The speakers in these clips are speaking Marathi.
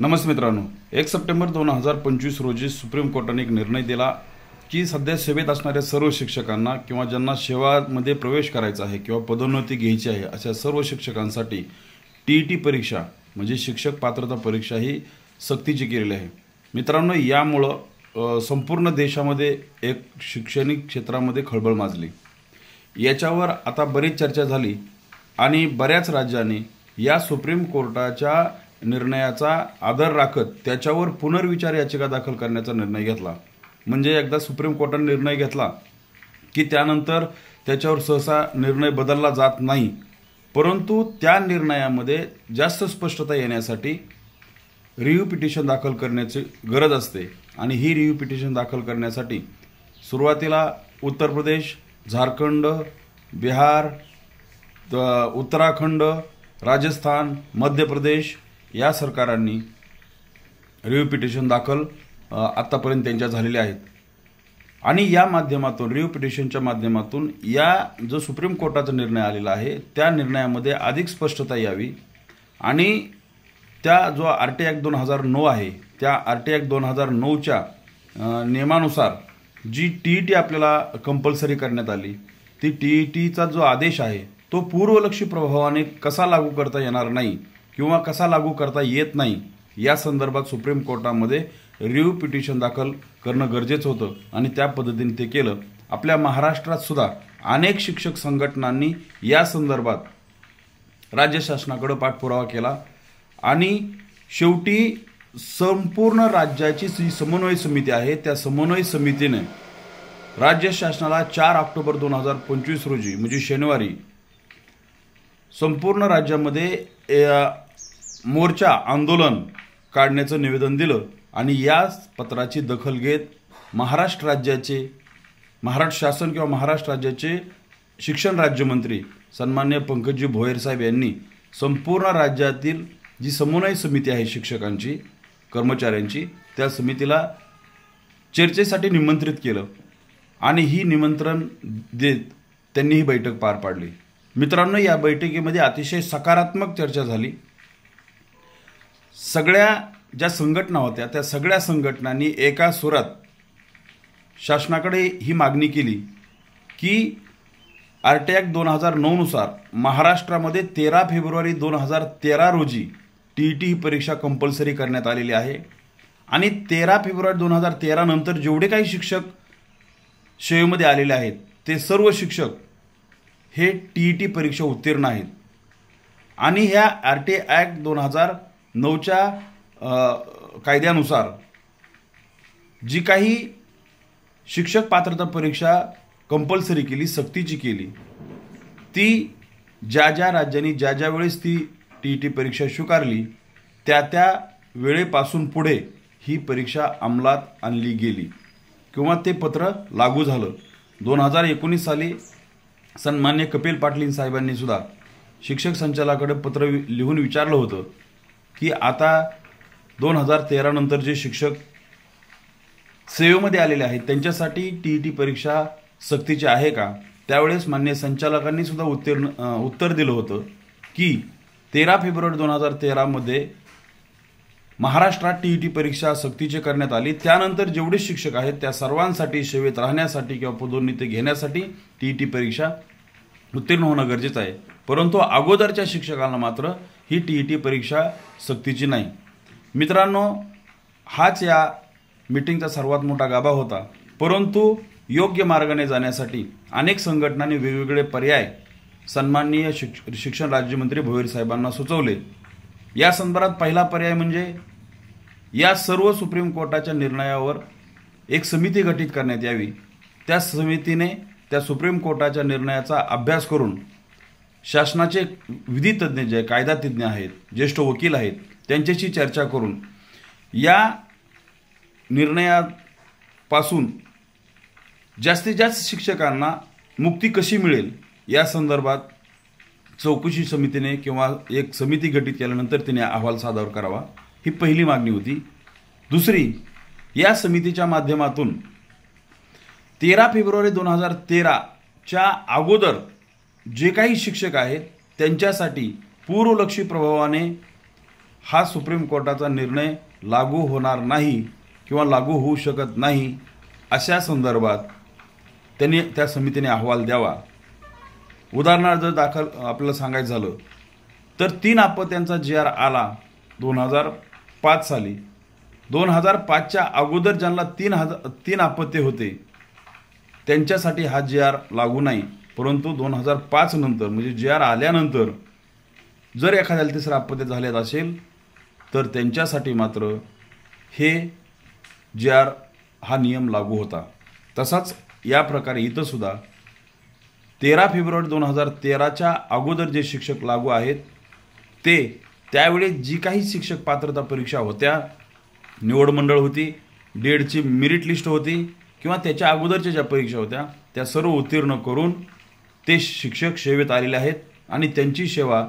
नमस्ते मित्रांनो, 1 सप्टेंबर 2025 रोजी सुप्रीम कोर्टाने एक निर्णय दिला की सध्या सेवेत असणाऱ्या सर्व शिक्षकांना किंवा ज्यांना सेवामध्ये प्रवेश करायचा आहे किंवा पदोन्नती घ्यायची आहे अशा सर्व शिक्षकांसाठी टीईटी परीक्षा म्हणजे शिक्षक पात्रता परीक्षा ही सक्तीची केलेली आहे। मित्रांनो, यामुळे संपूर्ण देशामध्ये एक शैक्षणिक क्षेत्रामध्ये खळबळ माजली। याच्यावर आता बरीच चर्चा झाली आणि बऱ्याच राज्यांनी या सुप्रीम कोर्टाच्या निर्णयाचा आदर राखत त्याच्यावर पुनर्विचार याचिका दाखल करण्याचा निर्णय घेतला। म्हणजे एकदा सुप्रीम कोर्टाने निर्णय घेतला की त्यानंतर त्याच्यावर सहसा निर्णय बदलला जात नाही, परंतु त्या निर्णयामध्ये जास्त स्पष्टता येण्यासाठी रिव्ह्यू पिटिशन दाखल करण्याची गरज असते। आणि ही रिव्ह्यू पिटिशन दाखल करण्यासाठी सुरुवातीला उत्तर प्रदेश, झारखंड, बिहार, उत्तराखंड, राजस्थान, मध्य प्रदेश या सरकारांनी रिव्ह्यू पिटिशन दाखल आतापर्यंत त्यांच्या झालेले आहेत। आणि या माध्यमातून रिव्ह्यू पिटिशनच्या माध्यमातून या जो सुप्रीम कोर्टाचा निर्णय आलेला आहे त्या निर्णयामध्ये अधिक स्पष्टता यावी आणि त्या जो आरटी ॲक्ट 2009 आहे त्या आरटी ॲक्ट 2009च्या नियमानुसार जी टीईटी आपल्याला कंपल्सरी करण्यात आली, ती टीईटीचा जो आदेश आहे तो पूर्वलक्षी प्रभावाने कसा लागू करता येणार नाही किंवा कसा लागू करता येत नाही या संदर्भात सुप्रीम कोर्टामध्ये रिव्ह्यू पिटिशन दाखल करणं गरजेचं होतं आणि त्या पद्धतीने ते केलं। आपल्या महाराष्ट्रात सुद्धा अनेक शिक्षक संघटनांनी या संदर्भात राज्य शासनाकडे पाठपुरावा केला आणि शेवटी संपूर्ण राज्याची जी समन्वय समिती आहे त्या समन्वय समितीने राज्य शासनाला 4 ऑक्टोबर 2025 रोजी म्हणजे शनिवारी संपूर्ण राज्यामध्ये मोर्चा आंदोलन काढण्याचं निवेदन दिलं आणि या पत्राची दखल घेत महाराष्ट्र शासन किंवा महाराष्ट्र राज्याचे शिक्षण राज्यमंत्री सन्माननीय पंकजी भोयर साहेब यांनी संपूर्ण राज्यातील जी समन्वय समिती आहे शिक्षकांची, कर्मचाऱ्यांची, त्या समितीला चर्चेसाठी निमंत्रित केलं आणि ही निमंत्रण देत त्यांनी ही बैठक पार पाडली। मित्रांनो, या बैठकीमध्ये अतिशय सकारात्मक चर्चा झाली। सगळ्या ज्या संघटना होत्या त्या सगळ्या संघटनांनी एका सुरात शासनाकडे ही मागणी केली की आरटी ॲक्ट 2009 नुसार महाराष्ट्रामध्ये 13 फेब्रुवारी 2013 रोजी टीईटी ही परीक्षा कंपल्सरी करण्यात आलेली आहे आणि 13 फेब्रुवारी 2013 नंतर जेवढे काही शिक्षक सेवेमध्ये आलेले आहेत ते सर्व शिक्षक हे टीईटी परीक्षा उत्तीर्ण आहेत आणि ह्या आरटी ॲक्ट 2009च्या कायद्यानुसार जी काही शिक्षक पात्रता परीक्षा कंपल्सरी केली, सक्तीची केली, ती ज्या ज्या राज्यांनी ज्या ज्या वेळेस ती टीईटी परीक्षा स्वीकारली त्या वेळेपासून पुढे ही परीक्षा अंमलात आणली गेली किंवा ते पत्र लागू झालं। 2019 साली सन्मान्य कपिल पाटील साहेबांनी सुद्धा शिक्षक संचालकाकडे पत्र लिहून विचारलं होतं की आता 2013 नंतर जे शिक्षक सेवेमध्ये आलेले आहेत त्यांच्यासाठी टीईटी परीक्षा सक्तीची आहे का। त्यावेळेस मान्य संचालकांनी सुद्धा उत्तर दिलं होतं की 13 फेब्रुवारी 2013 मध्ये महाराष्ट्रात टीईटी परीक्षा सक्तीची करण्यात आली, त्यानंतर जेवढे शिक्षक आहेत त्या सर्वांसाठी सेवेत राहण्यासाठी किंवा पदोन्नती घेण्यासाठी टीईटी परीक्षा उत्तीर्ण होणं गरजेचं आहे, परंतु अगोदरच्या शिक्षकांना मात्र ही टीईटी परीक्षा सक्तीची नाही। मित्रांनो, हाच या मीटिंगचा सर्वात मोठा गाभा होता, परंतु योग्य मार्गाने जाण्यासाठी अनेक संघटनांनी वेगवेगळे पर्याय सन्माननीय शिक्षण राज्यमंत्री भोयर साहेबांना सुचवले। या संदर्भात पहिला पर्याय म्हणजे या सर्व सुप्रीम कोर्टाच्या निर्णयावर एक समिती गठीत करण्यात यावी। त्या समितीने त्या सुप्रीम कोर्टाच्या निर्णयाचा अभ्यास करून शासनाचे विधितज्ञ जे कायदातज्ञ आहेत, ज्येष्ठ वकील आहेत, त्यांच्याशी चर्चा करून या निर्णयापासून जास्तीत जास्त शिक्षकांना मुक्ती कशी मिळेल या संदर्भात चौकशी समितीने किंवा एक समिती गठीत केल्यानंतर तिने अहवाल सादर करावा, ही पहिली मागणी होती। दुसरी, या समितीच्या माध्यमातून 13 फेब्रुवारी 2013च्या अगोदर जे काही शिक्षक आहेत त्यांच्यासाठी पूर्वलक्षी प्रभावाने हा सुप्रीम कोर्टाचा निर्णय लागू होणार नाही किंवा लागू होऊ शकत नाही अशा संदर्भात त्यांनी त्या समितीने अहवाल द्यावा। उदाहरणार्थ जर आपल्याला सांगायचं झालं तर 3 अपत्यांचा GR आला 2005 साली। 2005च्या अगोदर ज्यांना 3 अपत्य होते त्यांच्यासाठी हा GR लागू नाही, परंतु 2005 नंतर म्हणजे GR आल्यानंतर जर एखाद्याला 3रं अपत्य झाले असेल तर त्यांच्यासाठी मात्र हे GR हा नियम लागू होता। तसाच या प्रकारे इथं सुद्धा 13 फेब्रुवारी 2013च्या अगोदर जे शिक्षक लागू आहेत ते त्यावेळी जी काही शिक्षक पात्रता परीक्षा होत्या, निवड मंडळ होती, डेडची मेरिट लिस्ट होती किंवा त्याच्या अगोदरच्या ज्या परीक्षा होत्या त्या सर्व उत्तीर्ण करून ते शिक्षक सेवेत आलेले आहेत आणि त्यांची सेवा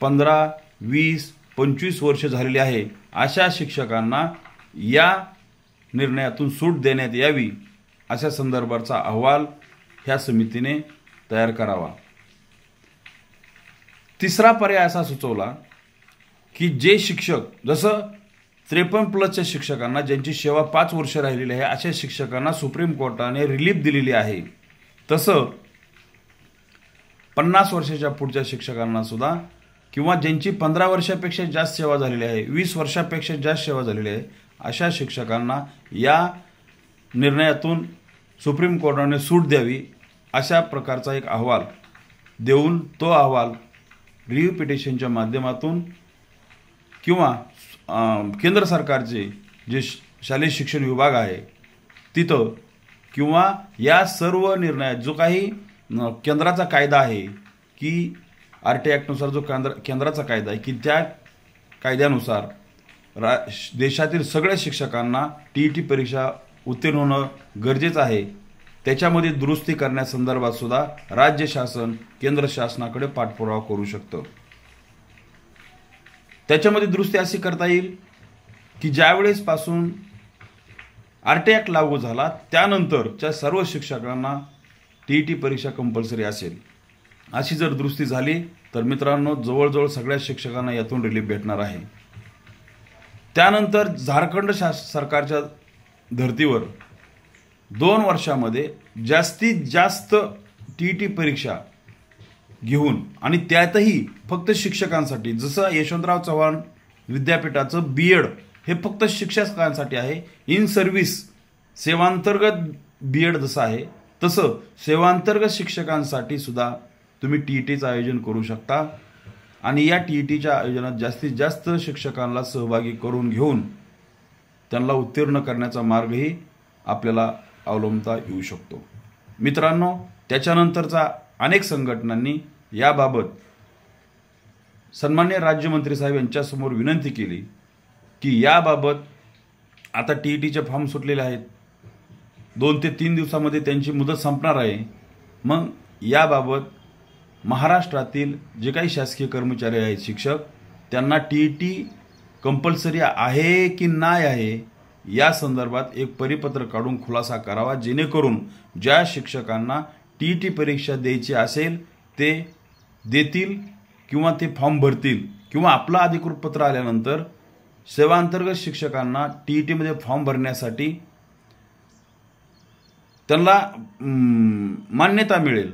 15, 20, 25 वर्ष झालेली आहे। अशा शिक्षकांना या निर्णयातून सूट देण्यात यावी अशा संदर्भाचा अहवाल ह्या समितीने तयार करावा। तिसरा पर्याय असा सुचवला की जे शिक्षक जसं 53+ शिक्षकांना ज्यांची सेवा 5 वर्ष राहिलेली आहे अशा शिक्षकांना सुप्रीम कोर्टाने रिलीफ दिलेली आहे, तसं 50 वर्षाच्या पुढच्या शिक्षकांना सुद्धा किंवा ज्यांची 15 वर्षापेक्षा जास्त सेवा झालेली आहे, 20 वर्षापेक्षा जास्त सेवा झालेली आहे अशा शिक्षकांना या निर्णयातून सुप्रीम कोर्टाने सूट द्यावी अशा प्रकारचा एक अहवाल देऊन तो अहवाल रिव्ह्यू पिटिशनच्या माध्यमातून किंवा केंद्र सरकारचे जे शालेय शिक्षण विभाग आहे तिथं किंवा या सर्व निर्णयात जो काही केंद्राचा कायदा आहे की RT ॲक्टनुसार जो केंद्राचा कायदा आहे की त्या कायद्यानुसार देशातील सगळ्या शिक्षकांना TET परीक्षा उत्तीर्ण होणं गरजेचं आहे, त्याच्यामध्ये दुरुस्ती करण्यासंदर्भात सुद्धा राज्य शासन केंद्र शासनाकडे पाठपुरावा करू शकतं। त्याच्यामध्ये दुरुस्ती अशी करता येईल की ज्यावेळेस पासून RT ॲक्ट लागू झाला त्यानंतरच्या सर्व शिक्षकांना TET परीक्षा कंपल्सरी असेल। अशी जर दुरुस्ती झाली तर मित्रांनो जवळजवळ सगळ्या शिक्षकांना यातून रिलीफ भेटणार आहे। त्यानंतर झारखंड सरकारच्या धर्तीवर 2 वर्षामध्ये जास्तीत जास्त TET परीक्षा घेऊन आणि त्यातही फक्त शिक्षकांसाठी, जसं यशवंतराव चव्हाण विद्यापीठाचं B.Ed हे फक्त शिक्षकांसाठी आहे, इन सर्व्हिस सेवांतर्गत B.Ed जसं आहे तसं सेवांतर्गत शिक्षकांसाठी सुद्धा तुम्ही TETचं आयोजन करू शकता आणि या TETच्या आयोजनात जास्तीत जास्त शिक्षकांना सहभागी करून घेऊन त्यांना उत्तीर्ण करण्याचा मार्गही आपल्याला अवलंबता येऊ शकतो। मित्रांनो त्याच्यानंतरचा अनेक संघटनांनी याबाबत सन्माननीय राज्यमंत्री साहेब यांच्यासमोर विनंती केली की याबाबत आता TETचे फॉर्म सुटलेले आहेत, 2 ते 3 दिवसामध्ये त्यांची मुदत संपणार आहे, मग याबाबत महाराष्ट्रातील जे काही शासकीय कर्मचारी आहेत शिक्षक त्यांना TET कंपल्सरी आहे की नाही आहे या संदर्भात एक परिपत्र काढून खुलासा करावा, जेणेकरून ज्या शिक्षकांना TET परीक्षा द्यायची असेल ते देतील किंवा ते फॉर्म भरतील किंवा आपलं अधिकृत पत्र आल्यानंतर सेवांतर्गत शिक्षकांना TETमध्ये फॉर्म भरण्यासाठी त्यांना मान्यता मिळेल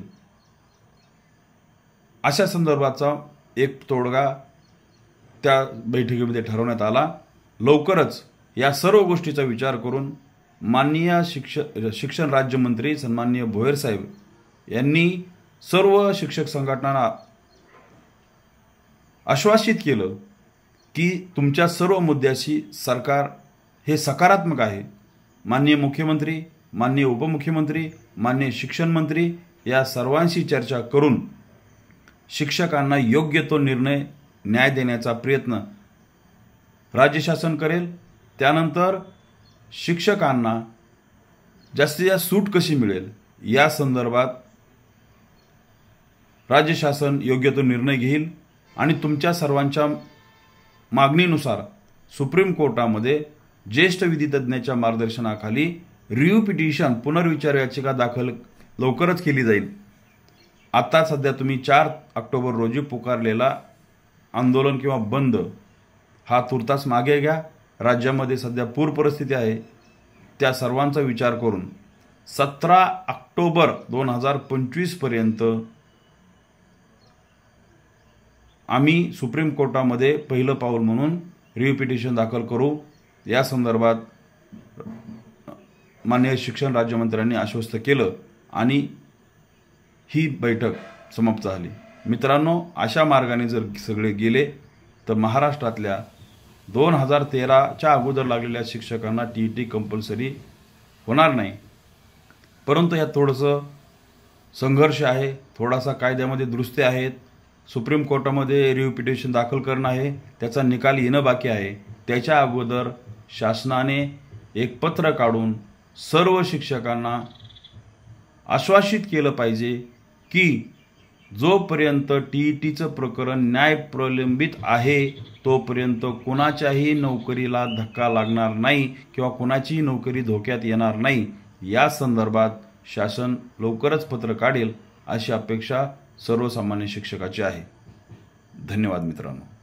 अशा संदर्भाचा एक तोडगा त्या बैठकीमध्ये ठरवण्यात आला। लवकरच या सर्व गोष्टीचा विचार करून माननीय शिक्षण राज्यमंत्री सन्माननीय भोयर साहेब यांनी सर्व शिक्षक संघटनांना आश्वासित केलं की तुमच्या सर्व मुद्द्याशी सरकार हे सकारात्मक आहे। माननीय मुख्यमंत्री, माननीय उपमुख्यमंत्री, माननीय शिक्षण मंत्री या सर्वांशी चर्चा करून शिक्षकांना योग्य तो निर्णय न्याय देण्याचा प्रयत्न राज्य शासन करेल। त्यानंतर शिक्षकांना जास्तीत जास्त सूट कशी मिळेल या संदर्भात राज्य शासन योग्य तो निर्णय घेईल आणि तुमच्या सर्वांच्या मागणीनुसार सुप्रीम कोर्टामध्ये ज्येष्ठ विधितज्ञाच्या मार्गदर्शनाखाली रिव्ह्यू पिटिशन पुनर्विचार याचिका दाखल लवकरच केली जाईल। आता सध्या तुम्ही 4 ऑक्टोबर रोजी पुकारलेला आंदोलन किंवा बंद हा तुर्तास मागे घ्या. राज्यामध्ये सध्या पूर परिस्थिती आहे, त्या सर्वांचा विचार करून 17 ऑक्टोबर 2025 पर्यंत आम्ही सुप्रीम कोर्टामध्ये पहिलं पाऊल म्हणून रिव्ह्यू पिटिशन दाखल करू. या संदर्भात माननीय शिक्षण राज्यमंत्र्यांनी आश्वस्त केलं आणि ही बैठक समाप्त झाली. मित्रांनो, अशा मार्गाने जर सगळे गेले तर महाराष्ट्रातल्या 2013च्या अगोदर लागलेल्या शिक्षकांना TET कंपल्सरी होणार नाही. परंतु यात थोडंसं संघर्ष आहे, थोडासा कायद्यामध्ये दुरुस्ती आहेत, सुप्रीम कोर्टामध्ये रिव्ह्यू पिटिशन दाखल करणं आहे, त्याचा निकाल येणं बाकी आहे. त्याच्या अगोदर शासनाने एक पत्र काढून सर्व शिक्षकांना आश्वासित केलं पाहिजे की जोपर्यंत TETचं प्रकरण न्याय प्रलंबित आहे तोपर्यंत कुणाच्याही नोकरीला धक्का लागणार नाही किंवा कुणाचीही नोकरी धोक्यात येणार नाही. या संदर्भात शासन लवकरच पत्र काढेल अशी अपेक्षा सर्वसामान्य शिक्षकाची आहे. धन्यवाद मित्रांनो.